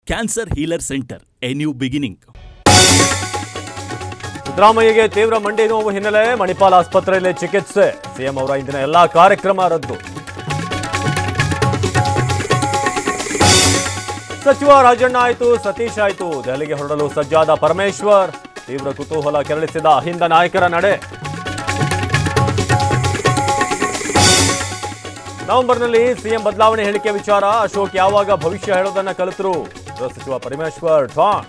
Cancer healer centre, a new beginning. ಸಿದ್ದರಾಮಯ್ಯಗೆ ತೀವ್ರ ಮಂಡಿ ನೋವು ಹಿನ್ನೆಲೆ ಮಣಿಪಾಲ್ ಆಸ್ಪತ್ರೆಯಲ್ಲಿ ಚಿಕಿತ್ಸೆ. ಸಿಎಂ ಅವರ ಇಂದಿನ ಎಲ್ಲಾ ಕಾರ್ಯಕ್ರಮ ರದ್ದು. ಸಚಿವ ರಾಜಣ್ಣ ಆಯ್ತು, ಸತೀಶ್ ಆಯ್ತು, ದೆಹಲಿಗೆ ಹೊರಡಲು ಸಜ್ಜಾದ ಪರಮೇಶ್ವರ್. ತೀವ್ರ ಕುತೂಹಲ ಕೆರಳಿಸಿದ ಅಹಿಂದ ನಾಯಕರ ನಡೆ. ನವೆಂಬರ್ನಲ್ಲಿ ಸಿಎಂ ಬದಲಾವಣೆ ಹೇಳಿಕೆ ವಿಚಾರ. ಅಶೋಕ್ ಯಾವಾಗ ಭವಿಷ್ಯ ಹೇಳೋದನ್ನ ಕಲಿತರು? ಗೃಹ ಸಚಿವ ಪರಮೇಶ್ವರ್ ಠಾಣ್.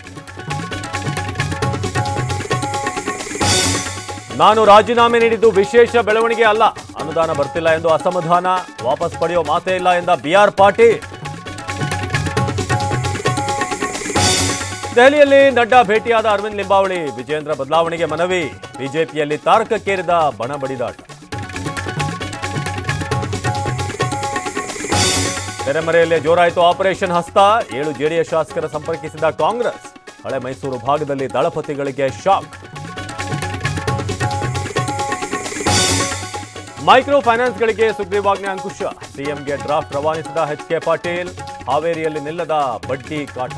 ನಾನು ರಾಜೀನಾಮೆ ನೀಡಿದ್ದು ವಿಶೇಷ ಬೆಳವಣಿಗೆ ಅಲ್ಲ, ಅನುದಾನ ಬರ್ತಿಲ್ಲ ಎಂದು ಅಸಮಾಧಾನ, ವಾಪಸ್ ಪಡೆಯೋ ಮಾತೇ ಇಲ್ಲ ಎಂದ ಬಿಆರ್ ಪಾಟೀಲ್. ದೆಹಲಿಯಲ್ಲಿ ನಡ್ಡಾ ಭೇಟಿಯಾದ ಅರವಿಂದ್ ಲಿಂಬಾವಳಿ. ವಿಜೇಂದ್ರ ಬದಲಾವಣೆಗೆ ಮನವಿ. ಬಿಜೆಪಿಯಲ್ಲಿ ತಾರಕಕ್ಕೇರಿದ ಬಣ ಬಡಿದಾಟ. ತೆರೆಮರೆಯಲ್ಲೇ ಜೋರಾಯಿತು ಆಪರೇಷನ್ ಹಸ್ತ. 7 ಜೆಡಿಎಸ್ ಶಾಸಕರ ಸಂಪರ್ಕಿಸಿದ ಕಾಂಗ್ರೆಸ್. ಹಳೆ ಮೈಸೂರು ಭಾಗದಲ್ಲಿ ದಳಪತಿಗಳಿಗೆ ಶಾಕ್. ಮೈಕ್ರೋ ಫೈನಾನ್ಸ್ಗಳಿಗೆ ಸುಗ್ರೀವಾಜ್ಞೆ ಅಂಕುಶ. ಸಿಎಂಗೆ ಡ್ರಾಫ್ಟ್ ರವಾನಿಸಿದ ಎಚ್.ಕೆ. ಪಾಟೀಲ್. ಹಾವೇರಿಯಲ್ಲಿ ನಿಲ್ಲದ ಬಡ್ಡಿ ಕಾಟ.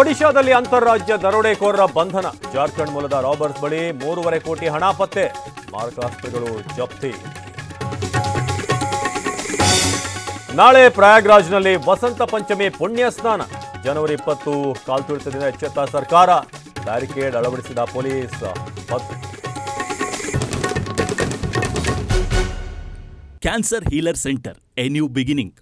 ಒಡಿಶಾದಲ್ಲಿ ಅಂತಾರಾಜ್ಯ ದರೋಡೆಕೋರರ ಬಂಧನ. ಜಾರ್ಖಂಡ್ ಮೂಲದ ರಾಬರ್ಟ್ಸ್ ಬಳಿ 3.5 ಕೋಟಿ ಹಣ ಪತ್ತೆ. ಮಾರಕಾಸ್ತ್ರಗಳು ಜಪ್ತಿ. ನಾಳೆ ಪ್ರಯಾಗ್ರಾಜ್ನಲ್ಲಿ ವಸಂತ ಪಂಚಮಿ ಪುಣ್ಯ ಸ್ನಾನ. ಜನವರಿ 20 ಕಾಲ್ತುಳಿತದಿಂದ ಎಚ್ಚೆತ್ತ ಸರ್ಕಾರ. ಬ್ಯಾರಿಕೇಡ್ ಅಳವಡಿಸಿದ police. Cancer healer centre, a new beginning.